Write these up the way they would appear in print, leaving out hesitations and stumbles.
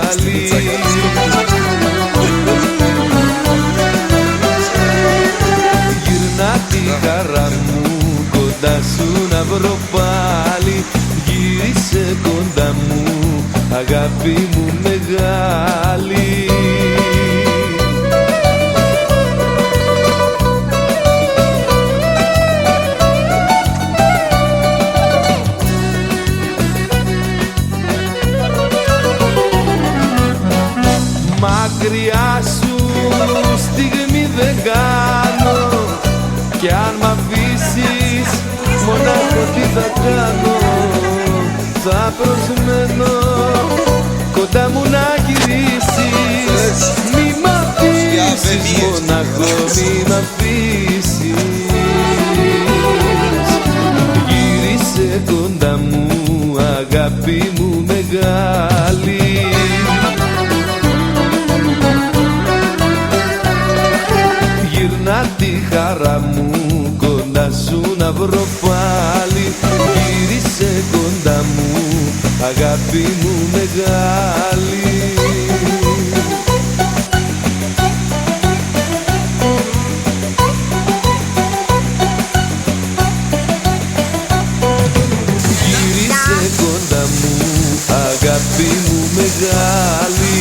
πάλι. Γυρνά τη χαρά μου κοντά σου να βρω πάλι. Γύρισε κοντά μου αγάπη μου μεγάλη. Μακριά σου στιγμή δεν κάνω κι αν μ' αφήσεις μονάχο τι θα κάνω. Θα προσμένω κοντά μου να γυρίσεις. Μη μ' αφήσεις μονάχο, μη μ' αφήσεις. Γύρισε κοντά μου αγάπη μου μεγάλη. Γυρνά τη χαρά μου κοντά σου να βρω πάλι. Γύρισε κοντά μου αγάπη μου μεγάλη. Γύρισε κοντά μου αγάπη μου μεγάλη.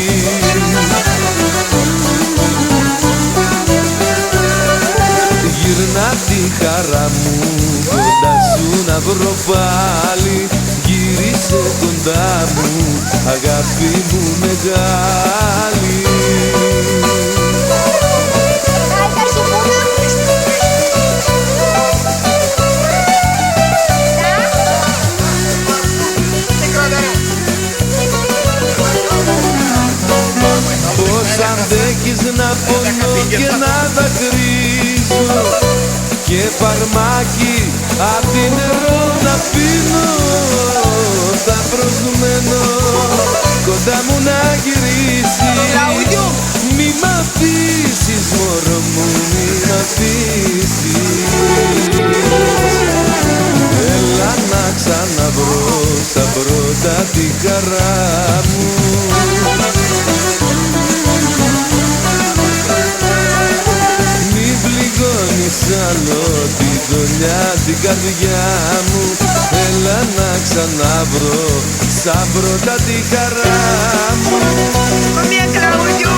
Γυρνά τη χαρά μου κοντά σου να βρω πάλι. Γύρισε κοντά μου αγάπη μου μεγάλη. Πώς αντέχεις να πονώ και να δακρύζω και φαρμάκι απ' τη νερό να πίνω. Θα προσμένω κοντά μου να γυρίσεις. Μη μ' αφήσεις μωρό μου, μη μ' αφήσεις. Έλα να ξαναβρω στα πρώτα τη χαρά μου. Άλλο τη δονιά την καρδιά μου. Έλα να ξαναβρω σαν πρώτα τη χαρά μου. Μαμία Κλαούδιου.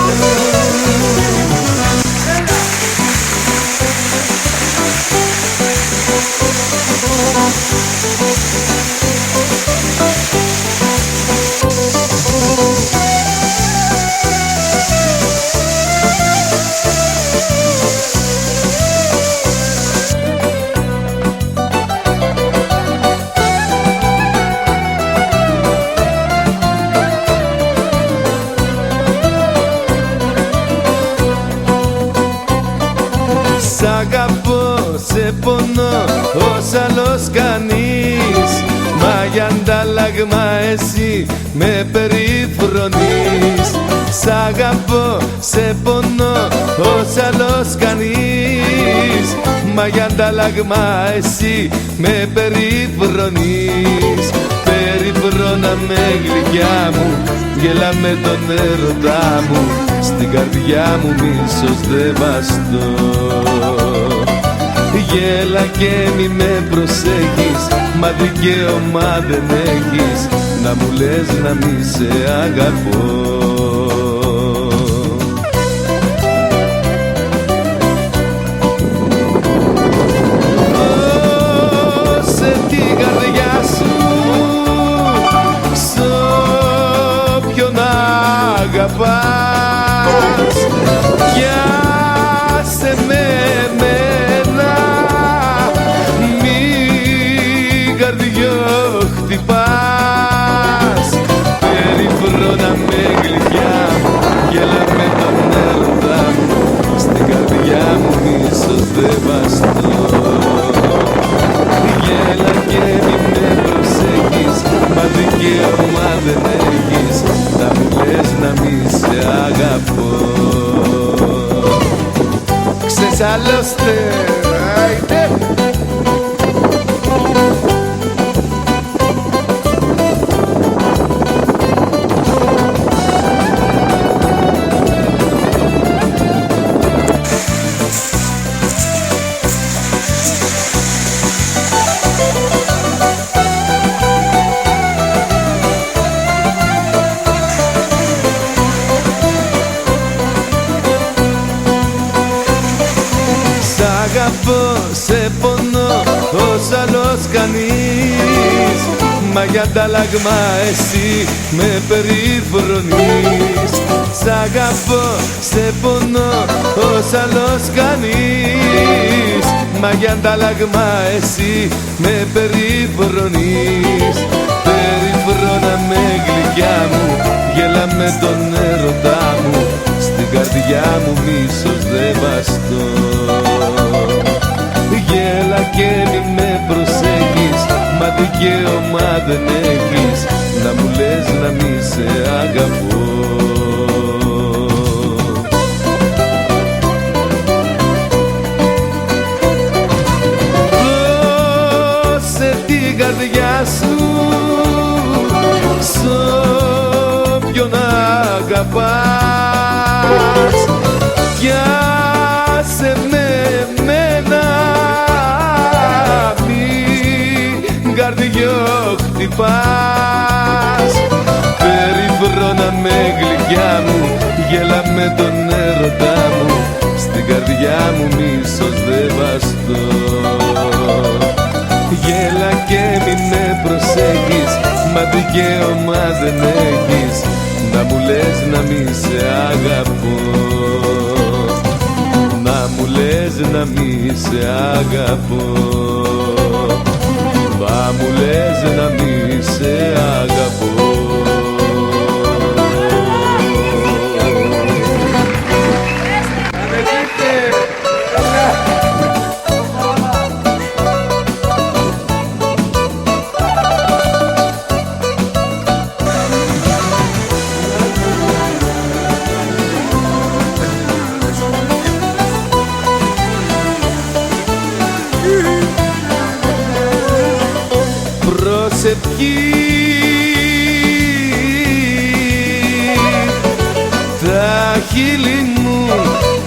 Σ' αγαπώ, σε πονώ, ως άλλος κανείς. Μα για αντάλλαγμα εσύ με περιφρονείς. Σ' αγαπώ, σε πονώ, ως άλλος κανείς. Μα για αντάλλαγμα εσύ με περιφρονείς. Περιφρώνα με γλυκιά μου, γέλα με τον έρωτά μου. Στην καρδιά μου μίσος δεν βαστώ. Γέλα και μη με προσέχεις, μα δικαίωμα δεν έχεις να μου λες να μη σε αγαπώ. Σε την καρδιά σου σ' όποιον αγαπάς. Πιάσε με εμένα, μην καρδιό χτυπάς. Περιφρώνα με γλυκιά μου, γέλα με τον έρωτα μου. Στην καρδιά μου μίσος δεν βαστώ. Γέλα και μη με προσέχεις, μα δικαίωμα δεν έχεις να μου λες να μη σε αγαπώ. Ξεσαλώστε, άιντε. αγαπώ, σε πονώ, ως άλλος κανείς. Μα για αντάλλαγμα εσύ με περιφρονείς. Σ' αγαπώ, σε πονώ, ως άλλος κανείς. Μα για αντάλλαγμα εσύ με περιφρονείς. Περιφρώνα με γλυκιά μου, γέλα με τον έρωτά μου. Στην καρδιά μου μίσος δεν βαστώ. Γέλα και μη με προσέχεις, μα δικαίωμα δεν έχεις να μου λες να μη σε αγαπώ. Δώσε την καρδιά σου σ' όποιον αγαπάς. Πιάσε με εμένα, μην καρδιοχτυπάς. Περιφρώνα με γλυκιά μου, γέλα με τον έρωτά μου. Στην καρδιά μου μίσος δεν βαστώ. Γέλα και μη με προσέχεις, μα δικαίωμα δεν έχεις να μου λες να μη σε αγαπώ. Να μου λες να μη σε αγαπώ. Να μου λες να μη σε αγαπώ. Προσευχή,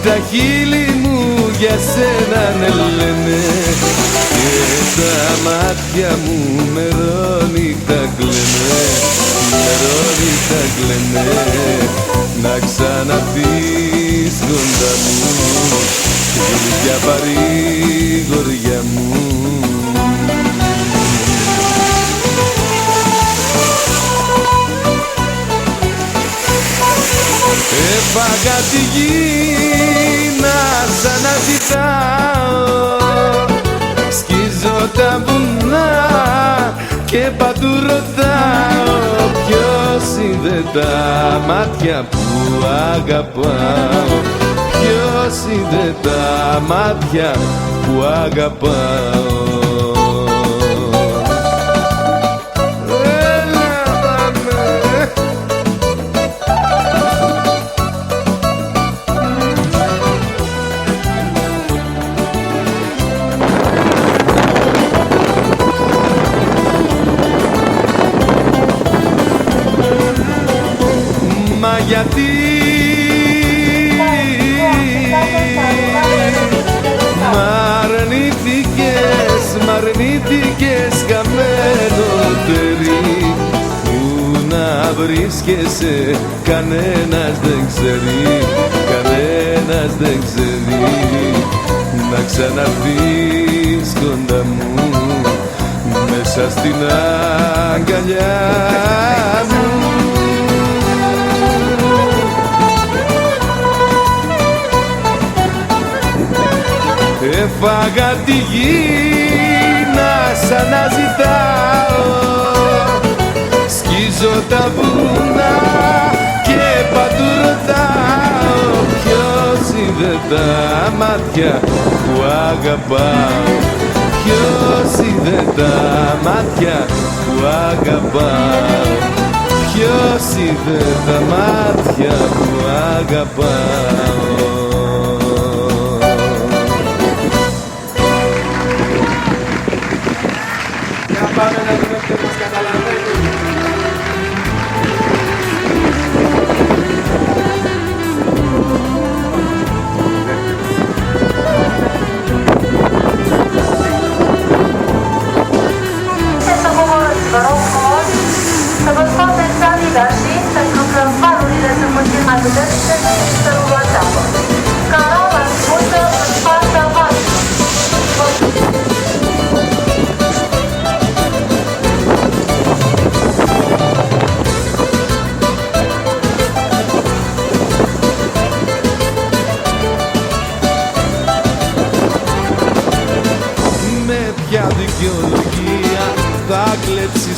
τα χείλη μου για σένα ναι λένε. Και τα μάτια μου μερόνυχτα κλαίνε, μερόνυχτα κλαίνε. Να ξαναρθείς κοντά μου, γλυκιά παρηγοριά μου. Έφαγα τη γη να σ' αναζητάω. Σκίζω τα βουνά και παντού ρωτάω. Ποιος είδε τα μάτια που αγαπάω. Ποιος είδε τα μάτια που αγαπάω. Μα γιατί μ' αρνήθηκες χαμένο τέρι. Πού να βρίσκεσαι κανένας δεν ξέρει, κανένας δεν ξέρει. Να ξαναρθείς κοντά μου, μέσα στην αγκαλιά μου. Έφαγα τη γη να σ' αναζητάω. Σκίζω τα βουνά και παντού ρωτάω. Ποιος είδε τα μάτια που αγαπάω. Ποιος είδε τα μάτια που αγαπάω. Ποιος είδε τα μάτια που αγαπάω. Πάμε να δούμε ποιος μας καταλαβαίνει. Să coborâți, vă rog frumos, să vă scoateți sanii, dar și pentru că valurile sunt puțin mai puternice, să nu luați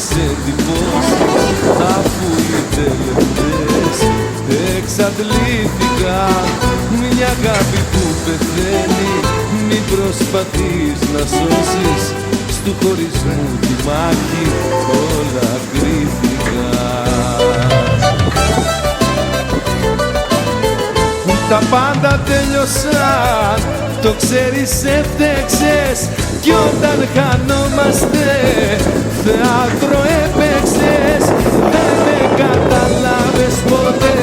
τις εντυπώσεις, αφού οι τελευταίες εξαντλήθηκαν. Μια αγάπη που πεθαίνει, μην προσπαθείς να σώσεις, στου χωρισμού τη μάχη όλα κρίθηκαν. Τα πάντα τελειώσαν, το ξέρεις, έφτεξες, κι όταν χανόμαστε θέατρο έπαιξες. Δεν με καταλάβες ποτέ,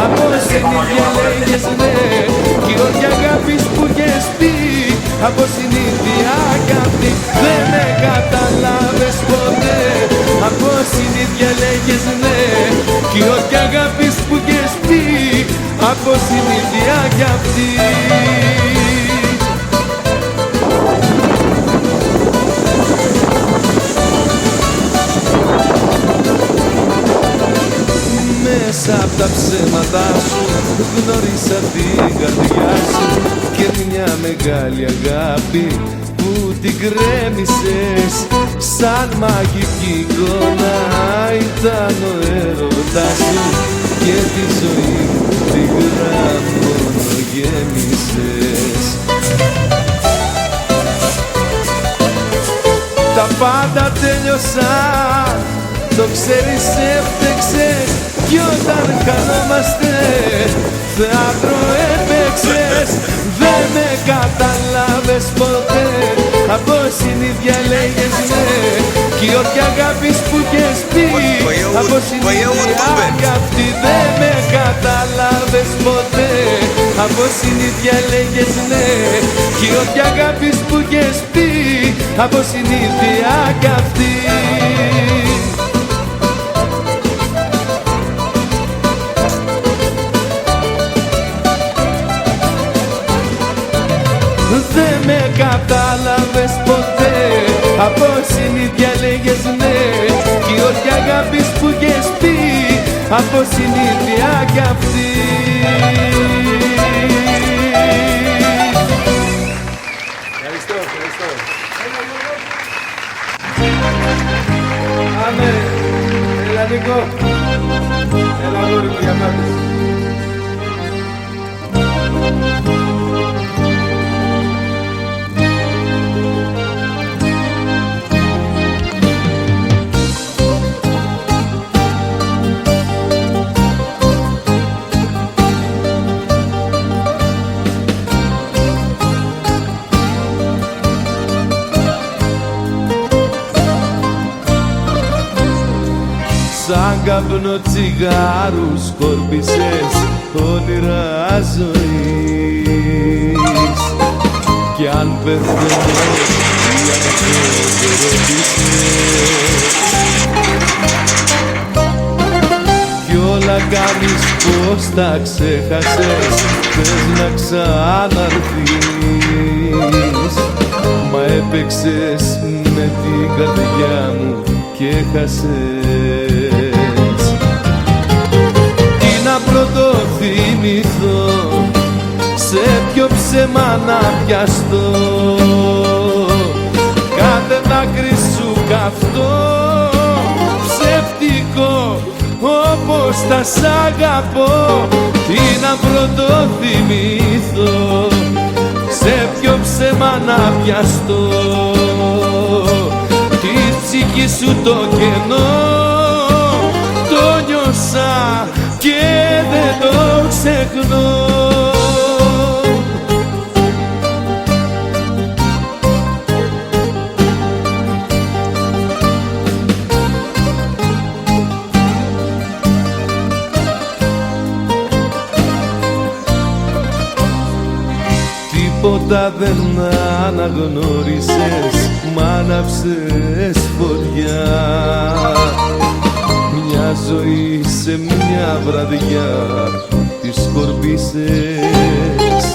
από συνήθεια λέγες ναι, κι όχι αγάπης που είχες πει, από συνήθεια αγάπη. Δεν με καταλάβες ποτέ, από συνήθεια λέγες ναι, κι όχι αγάπης που είχες πει, από συνήθεια κι αυτή. Μέσα απ' τα ψέματα σου γνώρισα την καρδιά σου και μια μεγάλη αγάπη που την κρέμισες. Σαν μαγική εικόνα ήταν ο έρωτας σου και τη ζωή μου την γράμμονο γέμισες. Τα πάντα τελειώσαν, το ξέρεις, έφτεξες, κι όταν χανόμαστε θέατρο έπαιξες. Δεν με καταλάβες ποτέ, από συνήθεια λέγες ναι, κι όχι αγάπης που είχες πει, από συνήθεια αγάπη. Δεν με καταλάβες ποτέ, από συνήθεια λέγες ναι, κι όχι αγάπης που είχες πει, από συνήθεια αγάπη. Δεν με κατάλαβες ποτέ, από συνήθεια λέγες ναι, κι όχι αγάπης που είχες πει, από συνήθεια κι αυτή. Ευχαριστώ, ευχαριστώ. Άμε, έλα Νίκο. Έλα αγόρι μου, για μάτες. Σαν καπνό τσιγάρου σκόρπισες όνειρα ζωής, κι αν πεθαίνω για αυτό το ρώτησες. Κι όλα κάνεις πως τα ξέχασες, θες να ξαναρθείς, μα έπαιξες με την καρδιά μου και χάσες. Τι να πρωτοθυμηθώ, σε ποιο ψέμα να πιαστώ, κάθε δάκρυ σου καυτό, ψεύτικο όπως τα σ' αγαπώ. Τι να πρωτοθυμηθώ, σε ποιο ψέμα να πιαστώ, τη ψυχή σου το κενό το νιώσα και δεν το ξεχνώ. Τίποτα δεν αναγνώρισες, μ' άναψες φωτιά. Μια ζωή σε μια βραδιά τη σκορπίσες,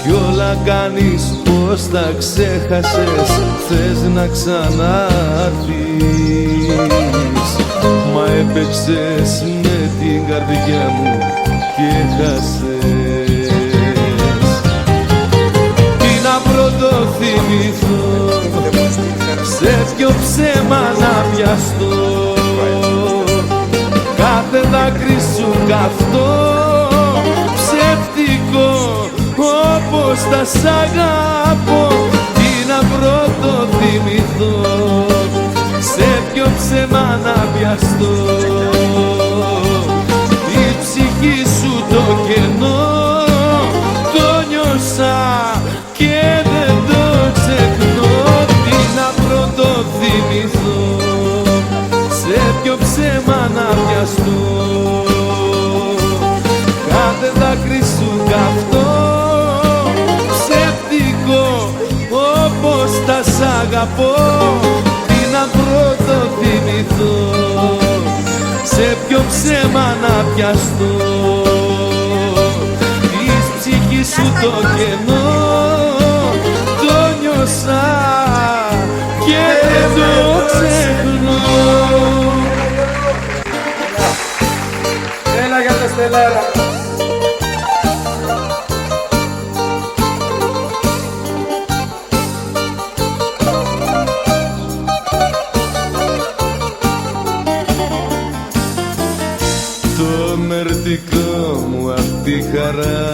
κι όλα κάνεις πως τα ξέχασες, θες να ξανάρθεις, μα έπαιξες με την καρδιά μου και χάσες. Τι να πρωτοθυμηθώ, σε ποιο ψέμα να πιαστώ, κάθε δάκρυ σου καυτό, ψεύτικο όπως τα σ' αγαπώ, τι να πρώτο θυμηθώ, σε ποιο ψέμα να πιαστώ, η ψυχή σου το κενό το νιώσα και δεν το ξεχνώ, τι να πρώτο θυμηθώ, σε ποιο ψέμα να πιαστώ, κάθε δάκρυ σου καυτό, ψεύτικο όπως τα σ' αγαπώ, τι να πρώτο θυμηθώ, σε ποιο ψέμα να πιαστώ, της ψυχής σου το κενό το νιώσα και δεν το ξεχνώ. Έλα για τα Στελάρα. Το μερτικό μου απ' τη χαρά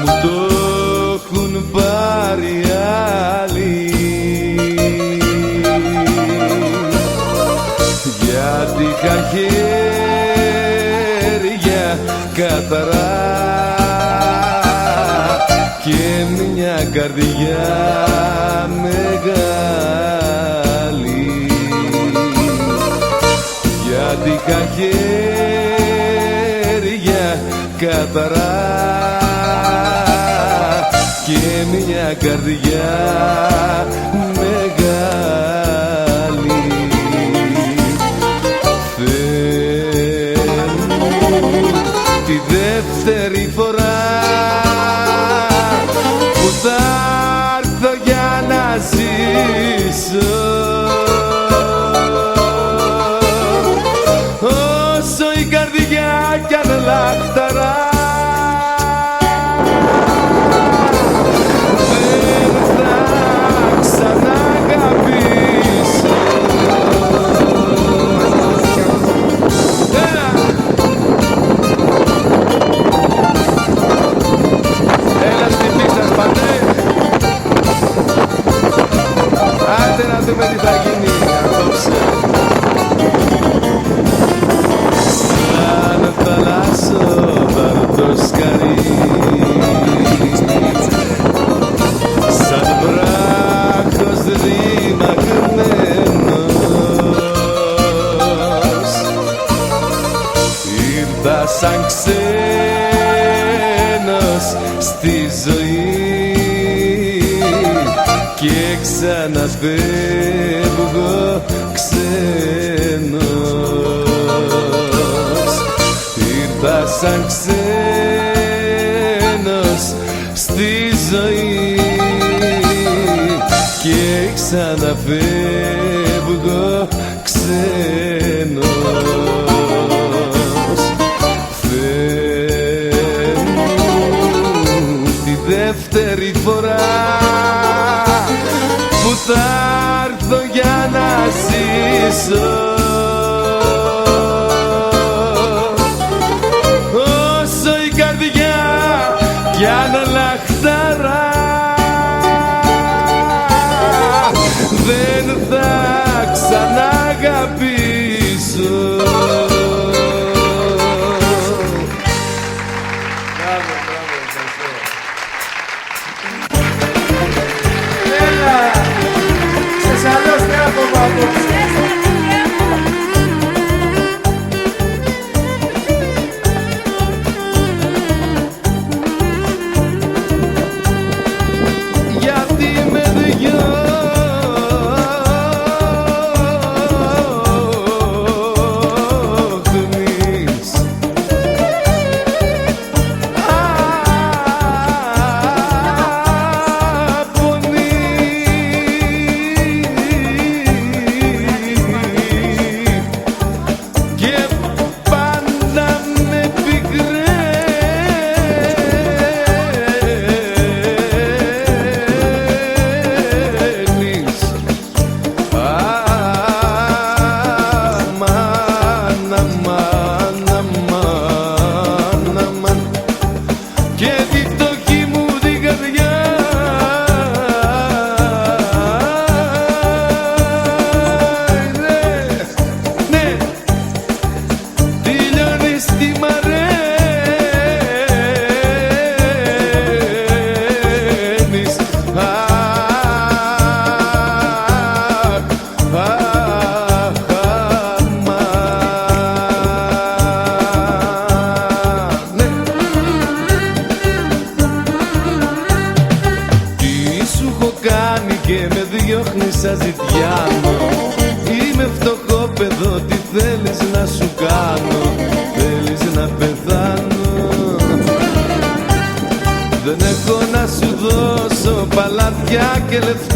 μου το έχουν πάρει άλλοι, γιατί είχα χέρια καθαρά και μια καρδιά μεγάλη, γιατί είχα χέρια καθαρά και μια καρδιά μεγάλη. Τη δεύτερη φορά που θα έρθω για να ζήσω, όσο η καρδιά κι αν λαχταρά, δεν θα ξαναγαπήσω. Έλα στην πίστα σπατέ, άντε να δούμε τι θα γίνει απόψε. Σαν θαλάσσο βαρτοσκαρί, σαν βράχος ρημαγμένος, ήρθα σαν ξένος στη ζωή και ξαναφεύγω ξένος, ήρθα σαν ξένος στη ζωή και ξαναφεύγω ξένος. Φεύγω τη δεύτερη φορά που θα έρθω για να ζήσω, όσο η καρδιά κι αν λαχταρά, δεν θα ξαναγαπήσω. Έλα. Σε σαλώστε ακόμα απόψε. Γιατί με δυο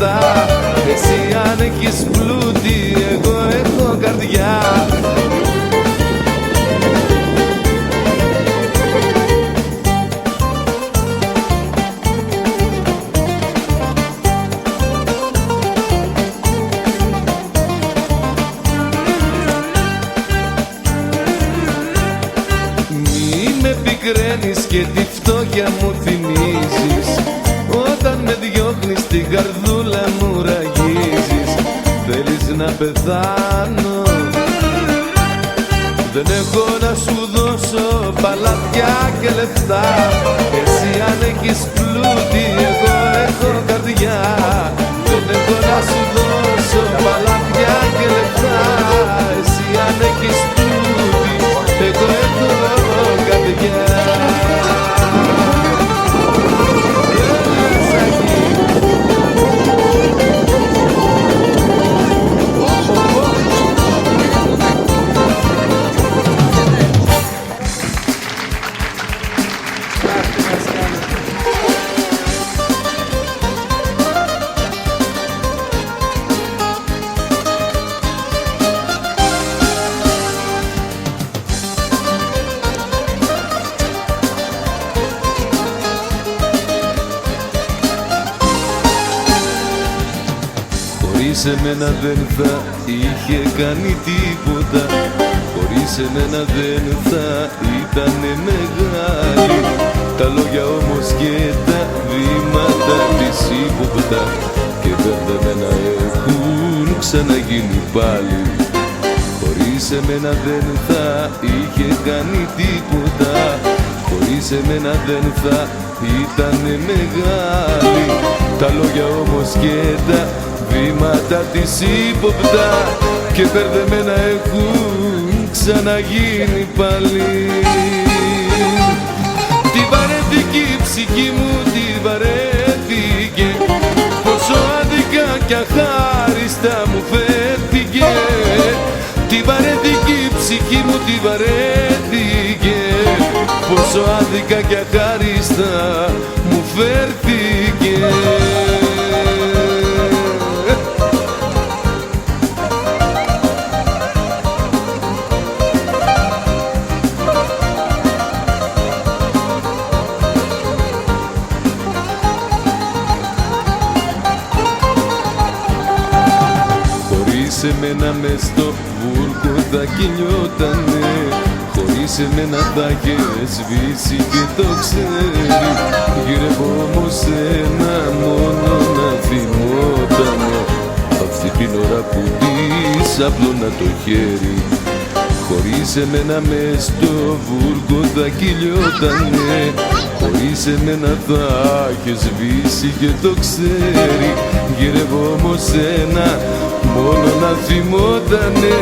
λεφτά. Εσύ αν έχεις πλούτη, εγώ έχω καρδιά. Και τη φτώχεια μου θυμίζεις, όταν με διώχνεις την καρδούλα μου ραγίζεις. Θέλεις να πεθάνω, δεν έχω να σου δώσω παλάτια και λεφτά. Εσύ αν έχεις πλούτη, εγώ έχω καρδιά. Δεν έχω να σου δώσω παλάτια και λεφτά. Εσύ αν έχεις πλούτη, εγώ έχω καρδιά. Χωρίς εμένα δεν θα είχε κάνει τίποτα, χωρίς εμένα δεν θα ήτανε μεγάλη. Τα λόγια όμως και τα βήματα της ύποπτα και μπερδεμένα έχουν ξαναγίνει πάλι. Χωρίς εμένα δεν θα είχε κάνει τίποτα, χωρίς εμένα δεν θα ήτανε μεγάλη. Τα λόγια όμως και τα βήματα της ύποπτα και μπερδεμένα έχουν ξαναγίνει πάλι. Τη βαρέθηκε η ψυχή μου, τη βαρέθηκε, πόσο άδικα κι αχάριστα μου φέρθηκε. Τη βαρέθηκε η ψυχή μου, τη βαρέθηκε, πόσο άδικα κι αχάριστα μου φέρθηκε. Χωρίς εμένα μες στο βούρκο θα κυλιότανε, χωρίς εμένα θα είχε σβήσει και το ξέρει. Γυρεύω όμως ένα μόνο να θυμότανε, αυτή την ώρα που της απλώνα το χέρι. Χωρίς εμένα μες στο βούρκο θα κυλιότανε, χωρίς εμένα θα είχε σβήσει και το ξέρει. Γυρεύω όμως ένα μόνο να θυμότανε,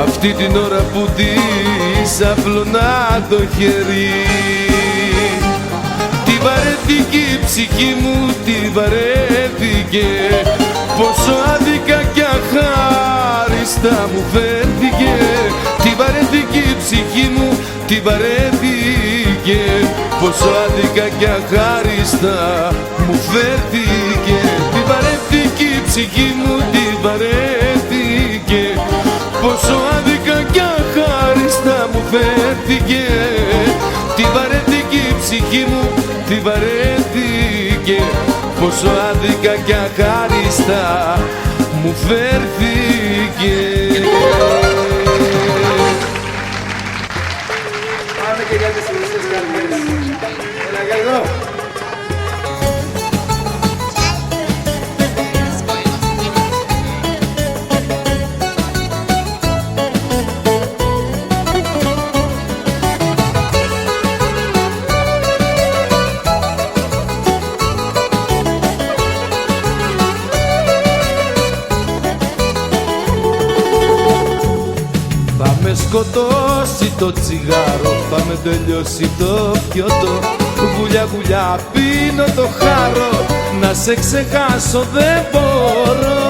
αυτή την ώρα που της απλώνα το χέρι. Τη βαρέθηκε η ψυχή μου, τη βαρέθηκε, πόσο άδικα κι αχάριστα μου φέρθηκε. Τη βαρέθηκε η ψυχή μου, τη βαρέθηκε, πόσο άδικα κι αχάριστα μου φέρθηκε. Τη βαρέθηκε η ψυχή μου, τη βαρέθηκε, πόσο άδικα κι αχάριστα μου φέρθηκε. Τη βαρέθηκε η ψυχή μου, τη βαρέθηκε, πόσο άδικα κι αχάριστα μου φέρθηκε. Πάμε και για τις μισές καλημέρες. Έλα για εδώ. Θα με σκοτώσει το τσιγάρο, θα με τελειώσει το πιωτό. Γουλιά γουλιά πίνω το χάρο, να σε ξεχάσω δεν μπορώ.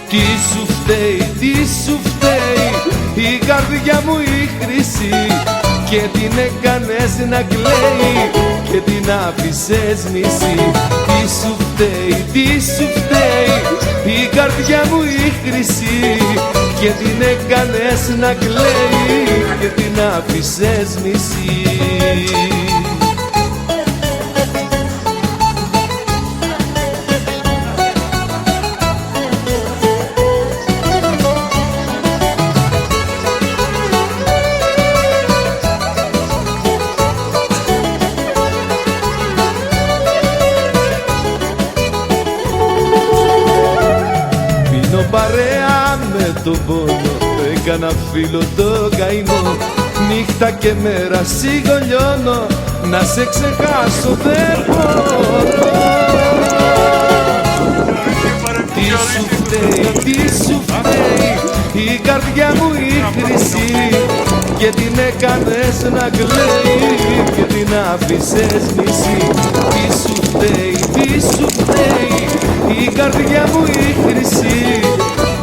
Τι σου φταίει, η καρδιά μου η χρυσή, και την έκανες να κλαίει και την άφησες μισή. Τι σου φταίει, τι σου φταίει η καρδιά μου η χρυσή και την έκανες να κλαίει και την άφησες μισή. Παρέα με τον πόνο, έκανα φίλο το καημό. Νύχτα και μέρα σιγολιώνω, να σε ξεχάσω δεν μπορώ. Τι σου φταίει, τι σου φταίει η καρδιά μου η χρυσή και την έκανες να κλαίει και την άφησες μισή. Τι σου φταίει, τι σου φταίει η καρδιά μου η χρυσή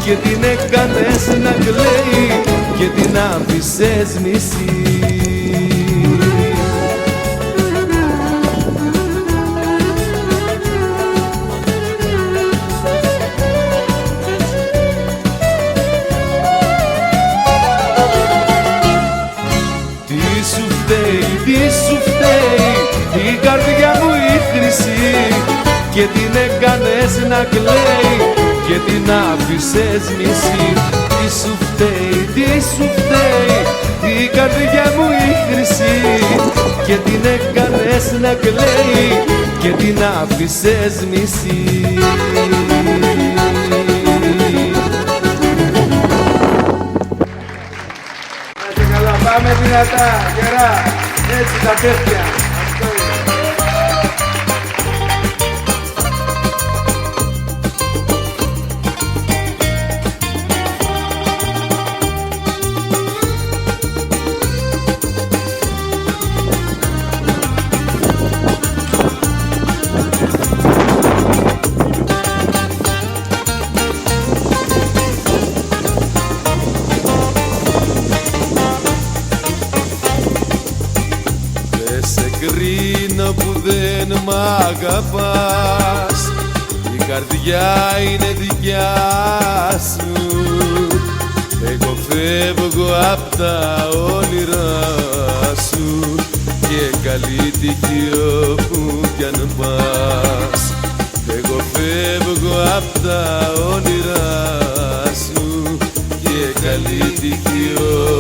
και την έκανες να κλαίει και την άφησες μισή. Τι σου φταίει, τι σου φταίει η καρδιά μου η χρυσή και την έκανες να κλαίει και την άφησες μισή. Τι σου φταίει, τι σου φταίει η καρδιά μου η χρυσή και την έκανες να κλαίει και την άφησες μισή. Πάμε δυνατά, γερά, έτσι τα τέτοια. Κρίνω που δεν μ' αγαπάς, η καρδιά είναι δικιά σου. Εγώ φεύγω απ' τα όνειρά σου και καλή τύχη όπου κι αν πας. Εγώ φεύγω απ' τα όνειρά σου και καλή τύχη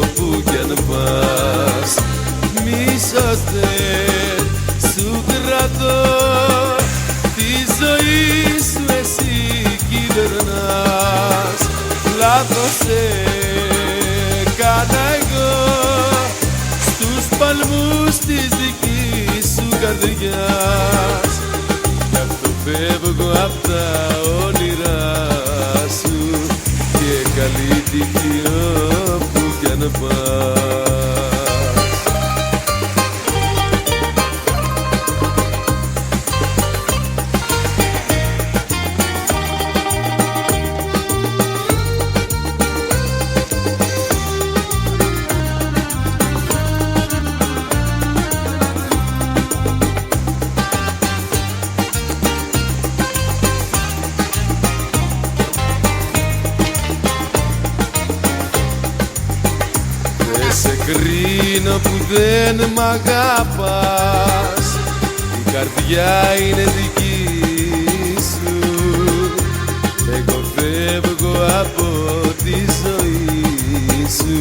όπου κι αν πας. Μίσος δεν σου κρατώ, τη ζωή σου εσύ κυβερνάς. Λάθος έκανα εγώ στους παλμούς της δικής σου καρδιάς. Γι' αυτό φεύγω απ' τα όνειρά σου και καλή τύχη όπου κι αν πας. Σε κρίνω που δεν μ' αγαπάς, η καρδιά είναι δική σου. Εγώ φεύγω από τη ζωή σου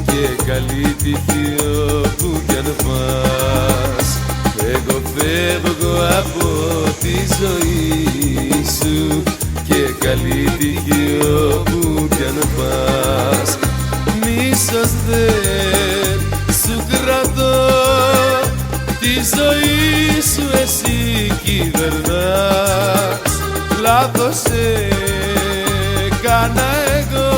και καλή τύχη όπου κι αν πας. Εγώ φεύγω από τη ζωή σου και καλή τύχη όπου κι αν πας. Μίσος δεν σου κρατώ, τη ζωή σου εσύ κυβερνάς. Λάθος έκανα εγώ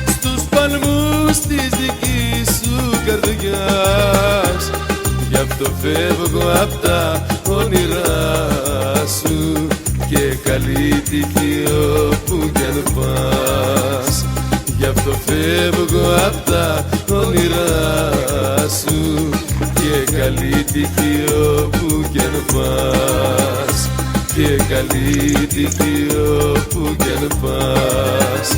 στους παλμούς της δικής σου καρδιάς. Γι' αυτό φεύγω απ' τα όνειρά σου και καλή τύχη όπου κι αν πας. Γι' αυτό φεύγω απ' τα όνειρά σου και καλή τύχη όπου κι αν πας, και καλή τύχη όπου κι αν πας,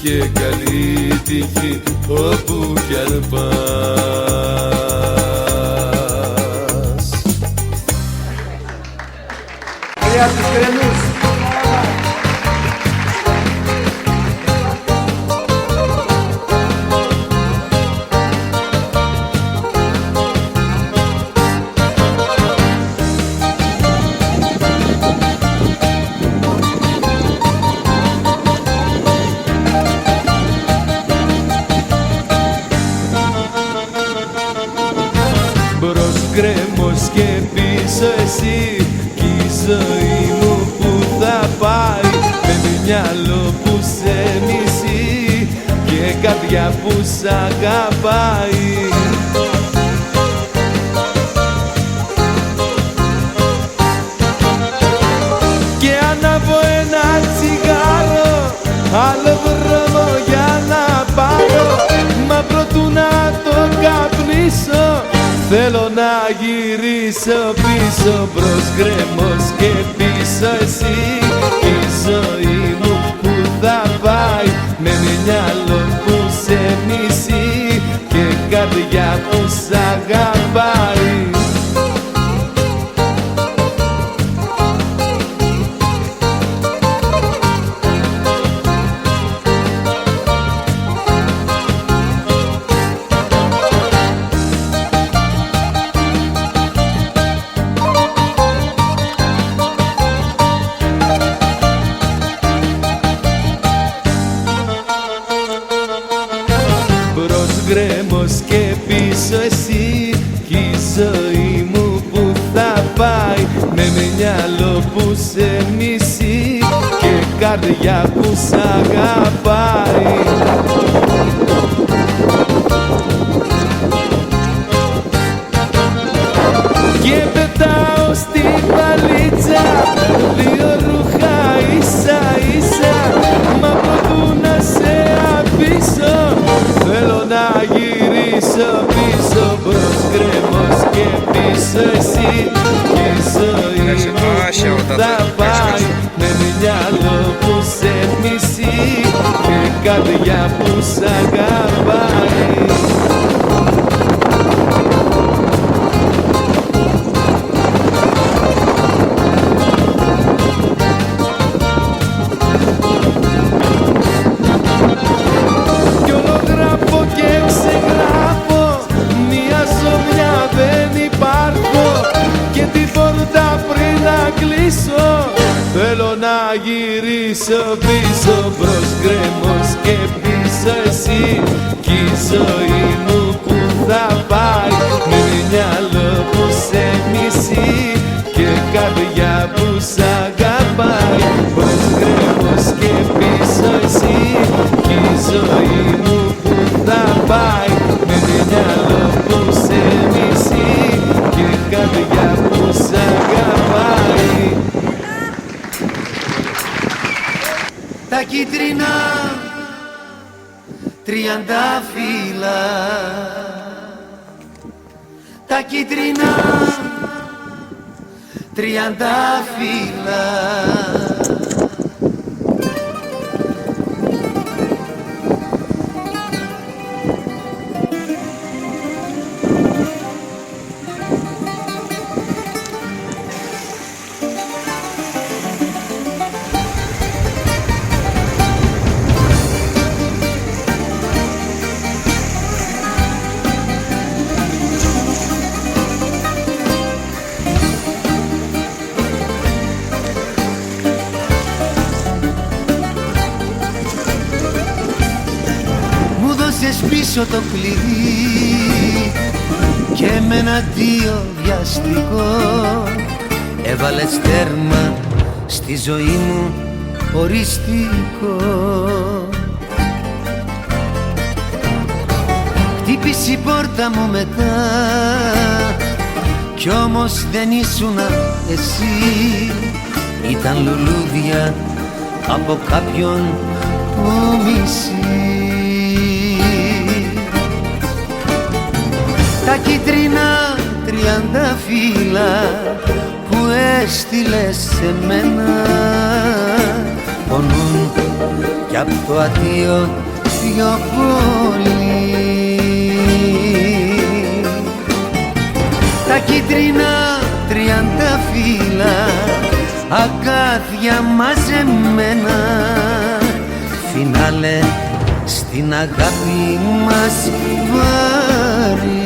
και καλή τύχη όπου κι αν πας. Για τους κρεμούς. Μπρος γκρέμος και πίσω εσύ, κι η ζωή μου που θα πάει, με μυαλό που σε μισεί και καρδιά που σ' αγαπάει. Και ανάβω ένα τσιγάρο, άλλο δρόμο για να πάρω, μα προτού να το καπνίσω θέλω να γυρίσω πίσω. Μπρος γκρέμος και πίσω εσύ, η ζωή μου που θα πάει, με μυαλό που σε μισεί και καρδιά που σ' αγαπάει. Γκρέμος και πίσω εσύ, κι η ζωή μου που θα πάει, με μυαλό που σε μισεί και καρδιά που σ' αγαπάει. Και πετάω στη βαλίτσα δύο ρούχα ίσα ίσα, μα προτού να σε αφήσω θέλω να γυρίσω πίσω. Μπρος γκρέμος και πίσω εσύ, και η ζωή μου που θα πάει, με μυαλό που σε μισεί και καρδιά που σ' αγαπάει. Θέλω να γυρίσω πίσω. Μπρος γκρέμος και πίσω εσύ, κι η ζωή μου που θα πάει, με μυαλό που σε μισεί και καρδιά που σ' αγαπάει. Μπρος γκρέμος και πίσω εσύ, κι η ζωή μου που θα πάει, με μυαλό που σε μισεί και καρδιά που σ' αγαπάει. Τα κίτρινα τριαντάφυλλα, τα κίτρινα τριαντάφυλλα, πίσω το κλειδί και με ένα αντίο βιαστικό έβαλες τέρμα στη ζωή μου οριστικό. Χτύπησε η πόρτα μου μετά κι όμως δεν ήσουνα εσύ, ήταν λουλούδια από κάποιον που μισεί. φύλλα που έστειλες σε μένα πονούν κι απ' το αντίο πιο πολύ. Τα κίτρινα 30 φύλλα αγκάθια μαζεμένα, φινάλε στην αγάπη μας βαρύ.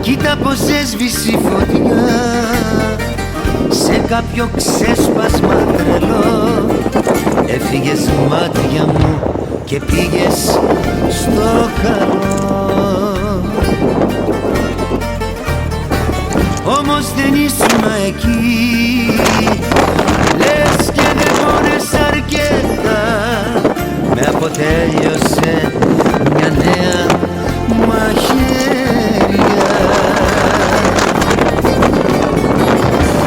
Κοίτα πως έσβησε η φωτιά σε κάποιο ξέσπασμα τρελό. Έφυγες μάτια μου και πήγες στο καλό. Όμως δεν ήσουν εκεί, λες και δεν πόνες αρκετά. Με αποτέλειωσε μια νέα μαχαίρια.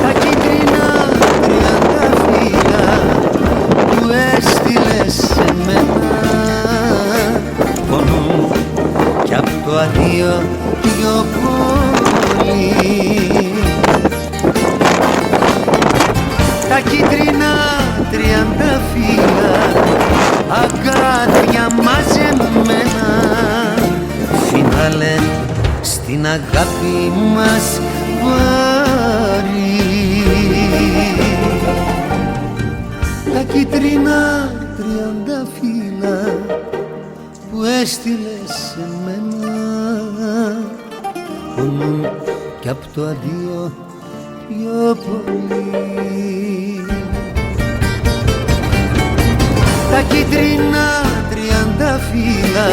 Τα κίτρινα 30 φύλλα που έστειλες σε μένα πονούν κι απ' το αντίο πιο πολύ. Τα κίτρινα 30 φύλλα αγκάθια μαζεμένα, φινάλε στην αγάπη μας βαρύ. Τα κίτρινα 30 φύλλα που έστειλες σε μένα πονούν κι απ' το αντίο πιο πολύ. Τα κίτρινα 30 φύλλα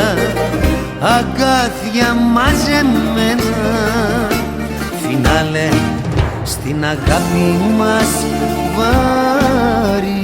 αγκάθια μαζεμένα, φινάλε στην αγάπη μας βαρύ.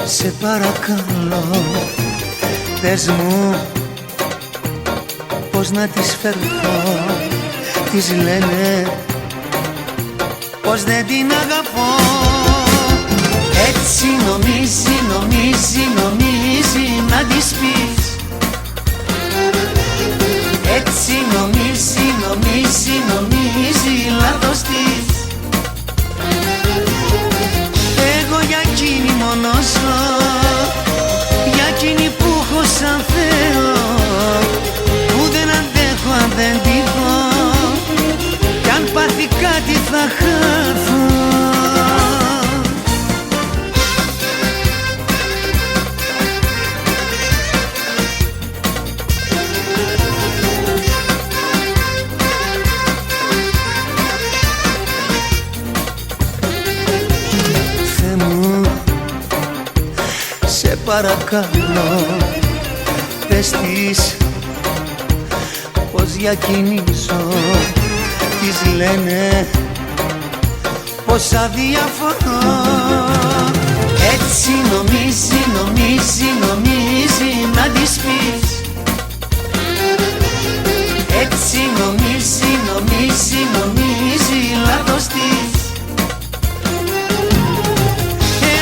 Σε παρακαλώ, πες μου πώς να τις φερθώ. Τις λένε πως δεν την αγαπώ. Έτσι νομίζει να της πεις. Έτσι νομίζει λάθος της. Εγώ για εκείνη μόνο ζω, για εκείνη που έχω σαν Θεό, που δεν αντέχω αν δεν τη δω, κι αν πάθει κάτι θα χάθω. Παρακαλώ, πες της πως για εκείνη ζω. Τις λένε πως αδιαφορώ. Έτσι νομίζει να της πεις. Έτσι νομίζει λάθος της.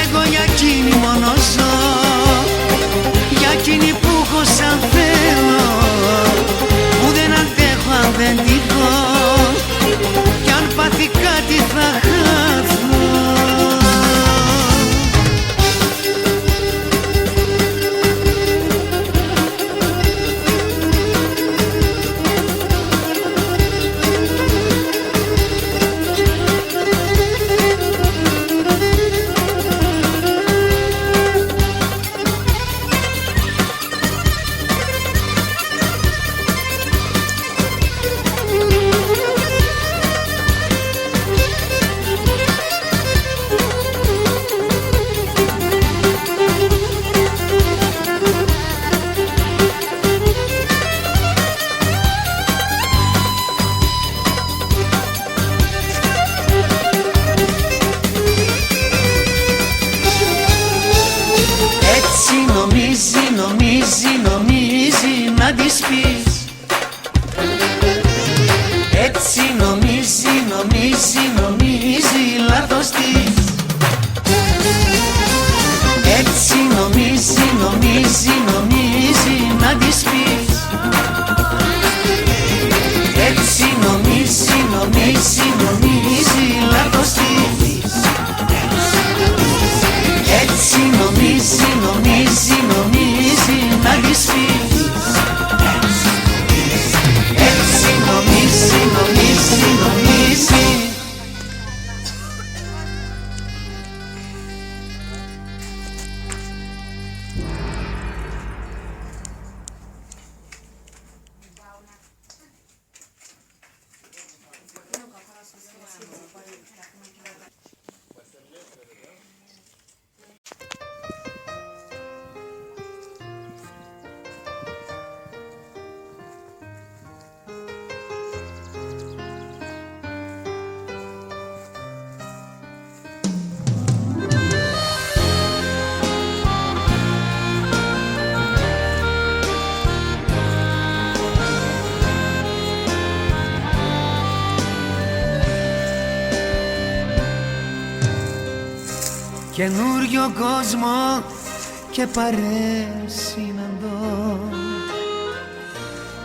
Εγώ για εκείνη μόνο ζω, για εκείνη που έχω σαν Θεό, που δεν αντέχω αν δεν τη δω, Έτσι νομίζει, νομίζει, νομίζει να της πεις. Έτσι νομίζει, νομίζει, νομίζει λάθος της. Έτσι νομίζει, νομίζει, νομίζει να της πεις. Έτσι νομίζει, νομίζει, νομίζει λάθος της. Έτσι νομίζει, νομίζει, νομίζει να της πεις. Έτσι νομίζει, νομίζει, νομίζει. Καινούριο κόσμο και παρέες συναντώ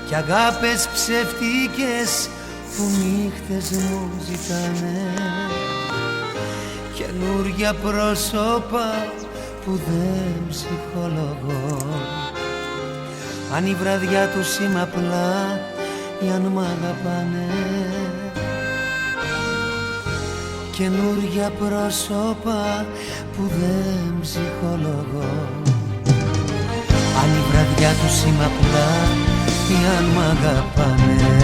κι αγάπες ψευτικές που νύχτες μου ζητάνε. Καινούρια πρόσωπα που δεν ψυχολογώ. Αν η βραδιά τους είμαι απλά ή αν μ' αγαπάνε. Καινούρια πρόσωπα που δεν ψυχολογώ. Αν η βραδιά τους είμαι απλά ή αν μ' αγαπάνε.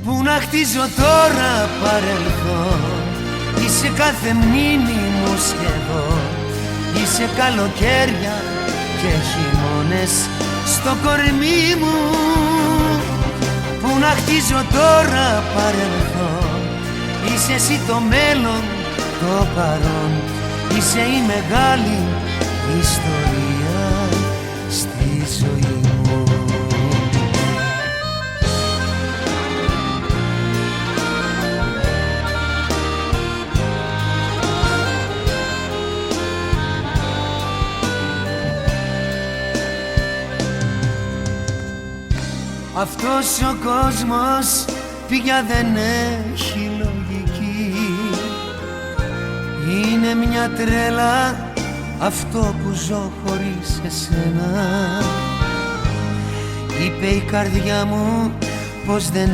Πού να χτίζω τώρα παρελθόν. Είσαι κάθε μνήμη μου σχεδόν. Είσαι καλοκαίρια και χειμώνες στο κορμί μου. Πού να χτίζω τώρα παρελθόν. Είσαι εσύ το μέλλον, το παρόν. Είσαι η μεγάλη ιστορία στη ζωή μου. Αυτός ο κόσμος πια δεν έχει λογική. Είναι μια τρέλα αυτό που ζω χωρίς εσένα. Είπε η καρδιά μου πως δεν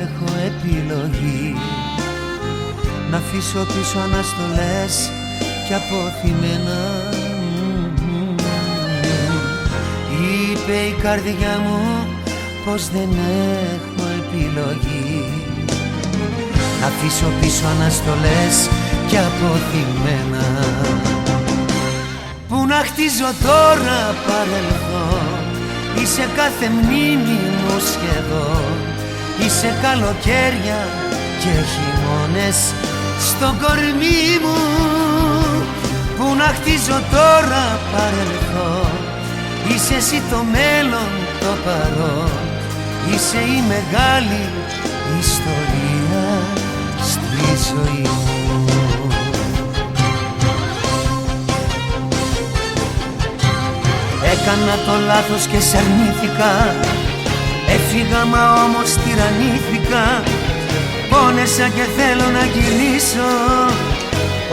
έχω επιλογή. Να αφήσω πίσω αναστολές και αποθυμένα. Είπε η καρδιά μου πως δεν έχω επιλογή. Να αφήσω πίσω αναστολές και αποθυμένα. Πού να χτίζω τώρα παρελθόν. Είσαι κάθε μνήμη μου σχεδόν. Είσαι καλοκαίρια και χειμώνες στο κορμί μου. Πού να χτίζω τώρα παρελθόν. Είσαι εσύ το μέλλον, το παρόν. Είσαι η μεγάλη ιστορία στη ζωή μου. Έκανα το λάθος και σ' αρνήθηκα. Έφυγα μα όμως τυραννήθηκα. Πόνεσα και θέλω να γυρίσω.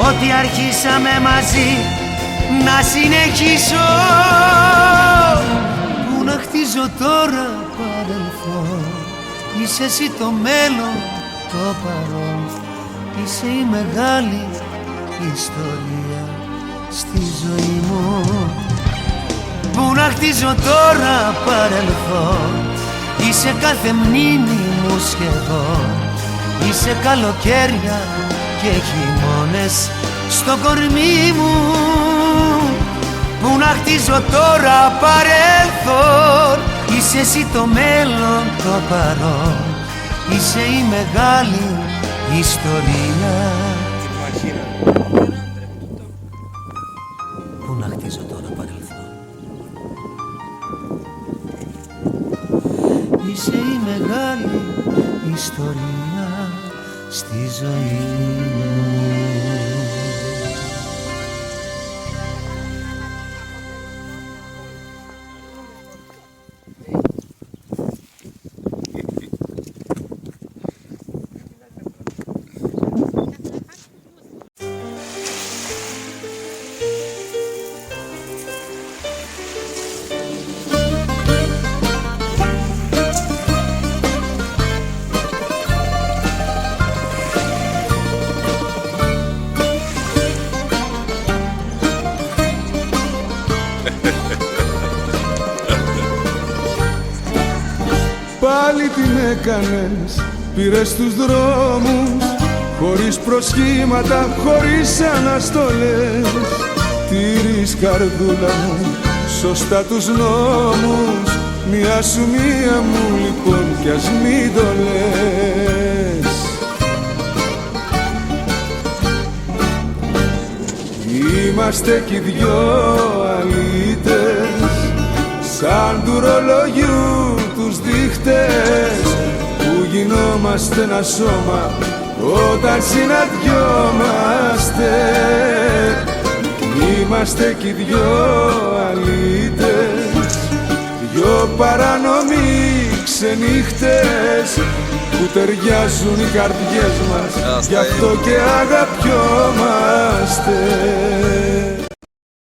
Ό,τι αρχίσαμε μαζί να συνεχίσω. Πού να χτίζω τώρα παρελθόν. Είσαι εσύ το μέλλον, το παρόν. Είσαι η μεγάλη ιστορία στη ζωή μου. Πού να χτίζω τώρα παρελθόν. Είσαι κάθε μνήμη μου σχεδόν. Είσαι καλοκαίρια και χειμώνες στο κορμί μου. Πού να χτίζω τώρα παρελθόν. Είσαι εσύ το μέλλον, το παρόν. Είσαι η μεγάλη ιστορία. Πού να χτίζω τώρα παρελθόν. Είσαι η μεγάλη ιστορία στη ζωή μου. Πάλι την έκανες, πήρες τους δρόμους, χωρίς προσχήματα, χωρίς αναστολές. Τηρείς καρδούλα μου, σωστά τους νόμους, μία σου μία μου λοιπόν κι ας μην το λες. Είμαστε κι οι δυο αλήτες, σαν του ρολογιού τους δείχτες, που γινόμαστε ένα σώμα όταν συναντιόμαστε. Είμαστε κι οι δυο αλήτες, δυο παράνομοι ξενύχτες, που ταιριάζουν οι καρδιές μας, γι' αυτό και αγαπιόμαστε.